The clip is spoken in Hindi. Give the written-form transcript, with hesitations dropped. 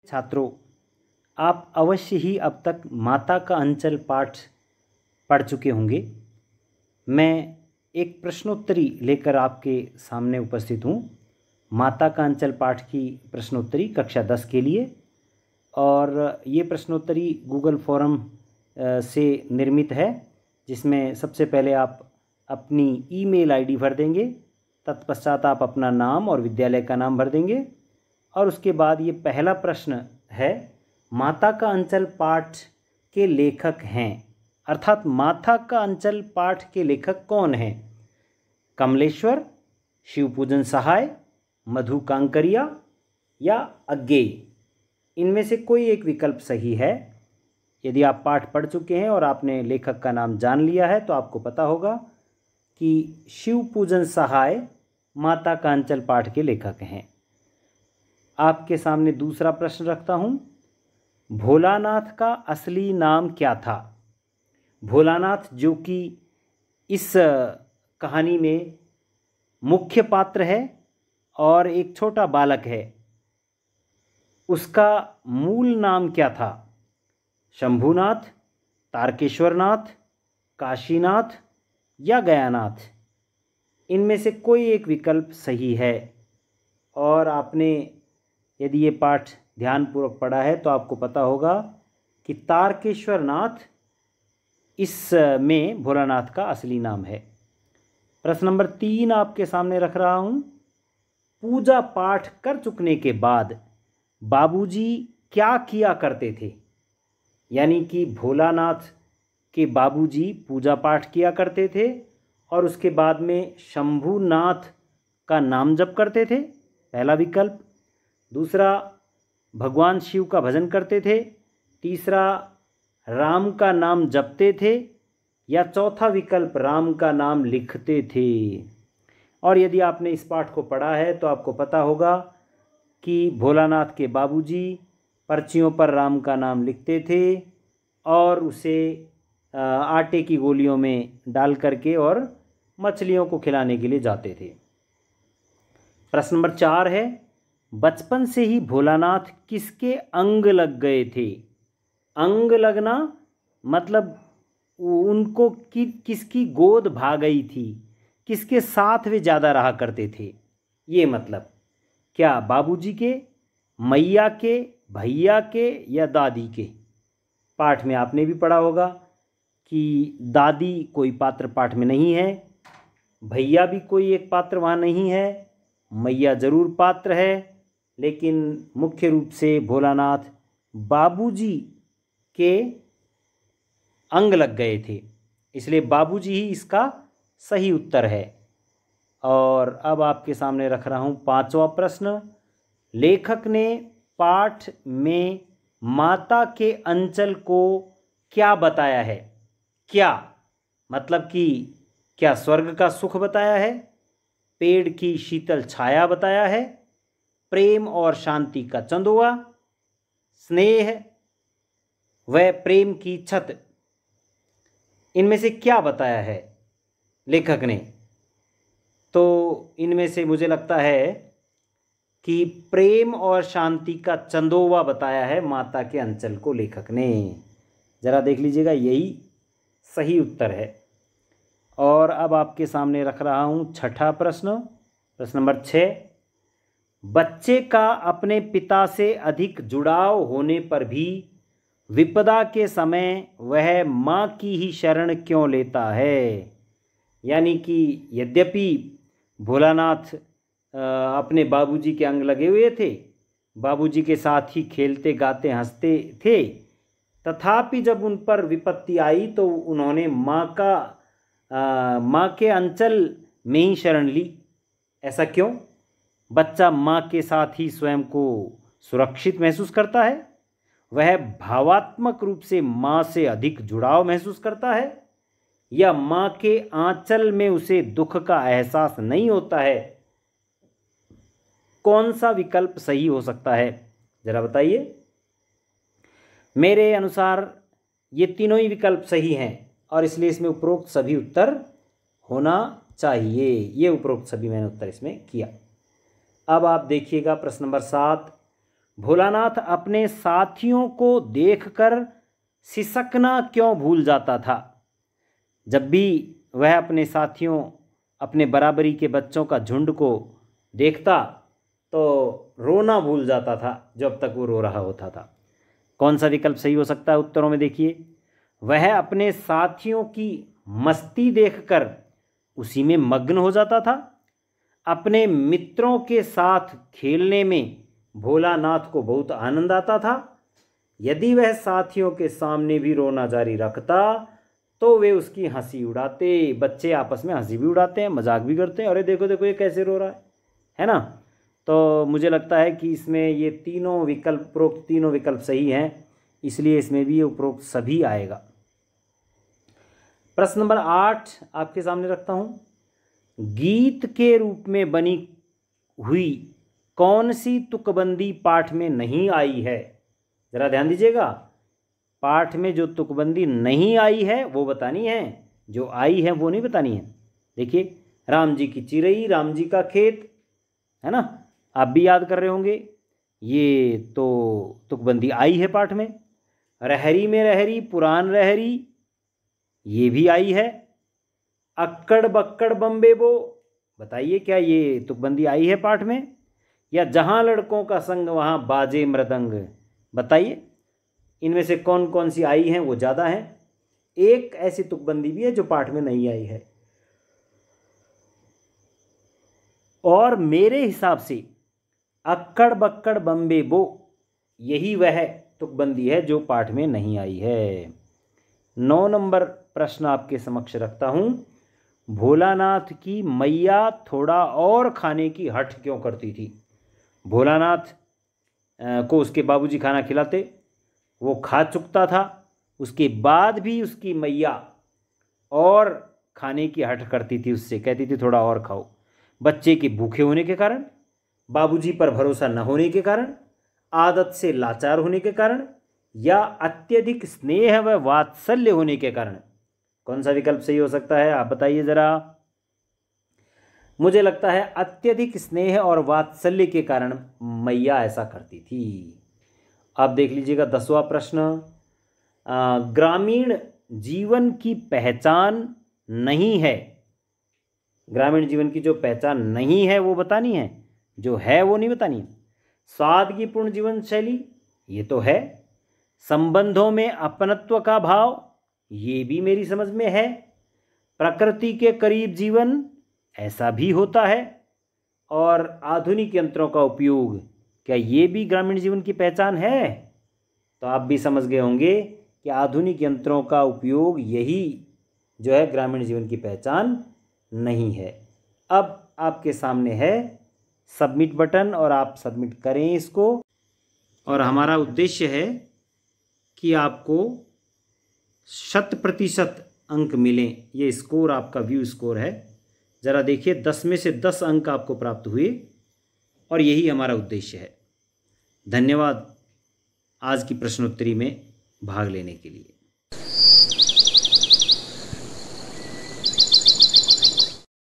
छात्रों, आप अवश्य ही अब तक माता का अंचल पाठ पढ़ चुके होंगे। मैं एक प्रश्नोत्तरी लेकर आपके सामने उपस्थित हूँ। माता का अंचल पाठ की प्रश्नोत्तरी कक्षा 10 के लिए, और ये प्रश्नोत्तरी गूगल फॉरम से निर्मित है, जिसमें सबसे पहले आप अपनी ईमेल आईडी भर देंगे। तत्पश्चात आप अपना नाम और विद्यालय का नाम भर देंगे, और उसके बाद ये पहला प्रश्न है, माता का अंचल पाठ के लेखक हैं, अर्थात माता का अंचल पाठ के लेखक कौन हैं? कमलेश्वर, शिवपूजन सहाय, मधु कांकरिया या अज्ञेय? इनमें से कोई एक विकल्प सही है। यदि आप पाठ पढ़ चुके हैं और आपने लेखक का नाम जान लिया है तो आपको पता होगा कि शिवपूजन सहाय माता का अंचल पाठ के लेखक हैं। आपके सामने दूसरा प्रश्न रखता हूँ। भोलानाथ का असली नाम क्या था? भोलानाथ, जो कि इस कहानी में मुख्य पात्र है और एक छोटा बालक है, उसका मूल नाम क्या था? शंभुनाथ, तारकेश्वरनाथ, काशीनाथ या गयानाथ? इनमें से कोई एक विकल्प सही है। और आपने यदि ये पाठ ध्यानपूर्वक पढ़ा है तो आपको पता होगा कि तारकेश्वरनाथ इस में भोलानाथ का असली नाम है। प्रश्न नंबर 3 आपके सामने रख रहा हूँ। पूजा पाठ कर चुकने के बाद बाबूजी क्या किया करते थे? यानी कि भोलानाथ के बाबूजी पूजा पाठ किया करते थे और उसके बाद में शंभुनाथ का नाम जप करते थे, पहला विकल्प। दूसरा, भगवान शिव का भजन करते थे। तीसरा, राम का नाम जपते थे। या चौथा विकल्प, राम का नाम लिखते थे। और यदि आपने इस पाठ को पढ़ा है तो आपको पता होगा कि भोलानाथ के बाबूजी पर्चियों पर राम का नाम लिखते थे और उसे आटे की गोलियों में डाल करके और मछलियों को खिलाने के लिए जाते थे। प्रश्न नंबर 4 है, बचपन से ही भोलानाथ किसके अंग लग गए थे? अंग लगना मतलब उनको किसकी गोद भा गई थी, किसके साथ वे ज़्यादा रहा करते थे, ये मतलब। क्या बाबूजी के, मैया के, भैया के या दादी के? पाठ में आपने भी पढ़ा होगा कि दादी कोई पात्र पाठ में नहीं है, भैया भी कोई एक पात्र वहाँ नहीं है, मैया जरूर पात्र है, लेकिन मुख्य रूप से भोलानाथ बाबूजी के अंग लग गए थे, इसलिए बाबूजी ही इसका सही उत्तर है। और अब आपके सामने रख रहा हूँ 5वां प्रश्न। लेखक ने पाठ में माता के अंचल को क्या बताया है? क्या मतलब कि क्या स्वर्ग का सुख बताया है, पेड़ की शीतल छाया बताया है, प्रेम और शांति का चंदोआ, स्नेह व प्रेम की छत? इनमें से क्या बताया है लेखक ने? तो इनमें से मुझे लगता है कि प्रेम और शांति का चंदोवा बताया है माता के अंचल को लेखक ने। जरा देख लीजिएगा, यही सही उत्तर है। और अब आपके सामने रख रहा हूँ 6ठा प्रश्न, प्रश्न नंबर 6। बच्चे का अपने पिता से अधिक जुड़ाव होने पर भी विपदा के समय वह माँ की ही शरण क्यों लेता है? यानी कि यद्यपि भोलानाथ अपने बाबूजी के अंग लगे हुए थे, बाबूजी के साथ ही खेलते गाते हंसते थे, तथापि जब उन पर विपत्ति आई तो उन्होंने माँ के अंचल में ही शरण ली। ऐसा क्यों? बच्चा माँ के साथ ही स्वयं को सुरक्षित महसूस करता है, वह भावात्मक रूप से माँ से अधिक जुड़ाव महसूस करता है, या माँ के आंचल में उसे दुख का एहसास नहीं होता है? कौन सा विकल्प सही हो सकता है, जरा बताइए। मेरे अनुसार ये तीनों ही विकल्प सही हैं और इसलिए इसमें उपरोक्त सभी उत्तर होना चाहिए। ये उपरोक्त सभी मैंने उत्तर इसमें किया। अब आप देखिएगा प्रश्न नंबर 7। भोलानाथ अपने साथियों को देखकर सिसकना क्यों भूल जाता था? जब भी वह अपने साथियों, अपने बराबरी के बच्चों का झुंड को देखता तो रोना भूल जाता था जब तक वो रो रहा होता था। कौन सा विकल्प सही हो सकता है? उत्तरों में देखिए। वह अपने साथियों की मस्ती देखकर उसी में मग्न हो जाता था। अपने मित्रों के साथ खेलने में भोलानाथ को बहुत आनंद आता था। यदि वह साथियों के सामने भी रोना जारी रखता तो वे उसकी हंसी उड़ाते। बच्चे आपस में हंसी भी उड़ाते हैं, मजाक भी करते हैं, अरे देखो देखो ये कैसे रो रहा है ना। तो मुझे लगता है कि इसमें ये तीनों विकल्प, उपरोक्त तीनों विकल्प सही हैं, इसलिए इसमें भी उपरोक्त सभी आएगा। प्रश्न नंबर 8 आपके सामने रखता हूँ। गीत के रूप में बनी हुई कौन सी तुकबंदी पाठ में नहीं आई है? जरा ध्यान दीजिएगा, पाठ में जो तुकबंदी नहीं आई है वो बतानी है, जो आई है वो नहीं बतानी है। देखिए, राम जी की चिरई, राम जी का खेत, है ना, आप भी याद कर रहे होंगे, ये तो तुकबंदी आई है पाठ में। रहरी में रहरी पुरान रहरी, ये भी आई है। अक्कड़ बक्कड़ बम्बे बो, बताइए क्या ये तुकबंदी आई है पाठ में? या जहाँ लड़कों का संग वहाँ बाजे मृदंग, बताइए इनमें से कौन कौन सी आई हैं? वो ज़्यादा हैं। एक ऐसी तुकबंदी भी है जो पाठ में नहीं आई है। और मेरे हिसाब से अक्कड़ बक्कड़ बम्बे बो यही वह तुकबंदी है जो पाठ में नहीं आई है। 9 नंबर प्रश्न आपके समक्ष रखता हूँ। भोलानाथ की मैया थोड़ा और खाने की हठ क्यों करती थी? भोलानाथ को उसके बाबूजी खाना खिलाते, वो खा चुकता था, उसके बाद भी उसकी मैया और खाने की हठ करती थी, उससे कहती थी थोड़ा और खाओ। बच्चे के भूखे होने के कारण, बाबूजी पर भरोसा न होने के कारण, आदत से लाचार होने के कारण, या अत्यधिक स्नेह व वात्सल्य होने के कारण? कौन सा विकल्प सही हो सकता है? आप बताइए ज़रा। मुझे लगता है अत्यधिक स्नेह और वात्सल्य के कारण मैया ऐसा करती थी। आप देख लीजिएगा 10वां प्रश्न। ग्रामीण जीवन की पहचान नहीं है, ग्रामीण जीवन की जो पहचान नहीं है वो बतानी है, जो है वो नहीं बतानी है। सादगीपूर्ण जीवन शैली, ये तो है। संबंधों में अपनत्व का भाव, ये भी मेरी समझ में है। प्रकृति के करीब जीवन, ऐसा भी होता है। और आधुनिक यंत्रों का उपयोग, क्या ये भी ग्रामीण जीवन की पहचान है? तो आप भी समझ गए होंगे कि आधुनिक यंत्रों का उपयोग यही जो है ग्रामीण जीवन की पहचान नहीं है। अब आपके सामने है सबमिट बटन और आप सबमिट करें इसको। और हमारा उद्देश्य है कि आपको 100% अंक मिलें। ये स्कोर आपका व्यू स्कोर है। ज़रा देखिए, 10 में से 10 अंक आपको प्राप्त हुए और यही हमारा उद्देश्य है। धन्यवाद आज की प्रश्नोत्तरी में भाग लेने के लिए।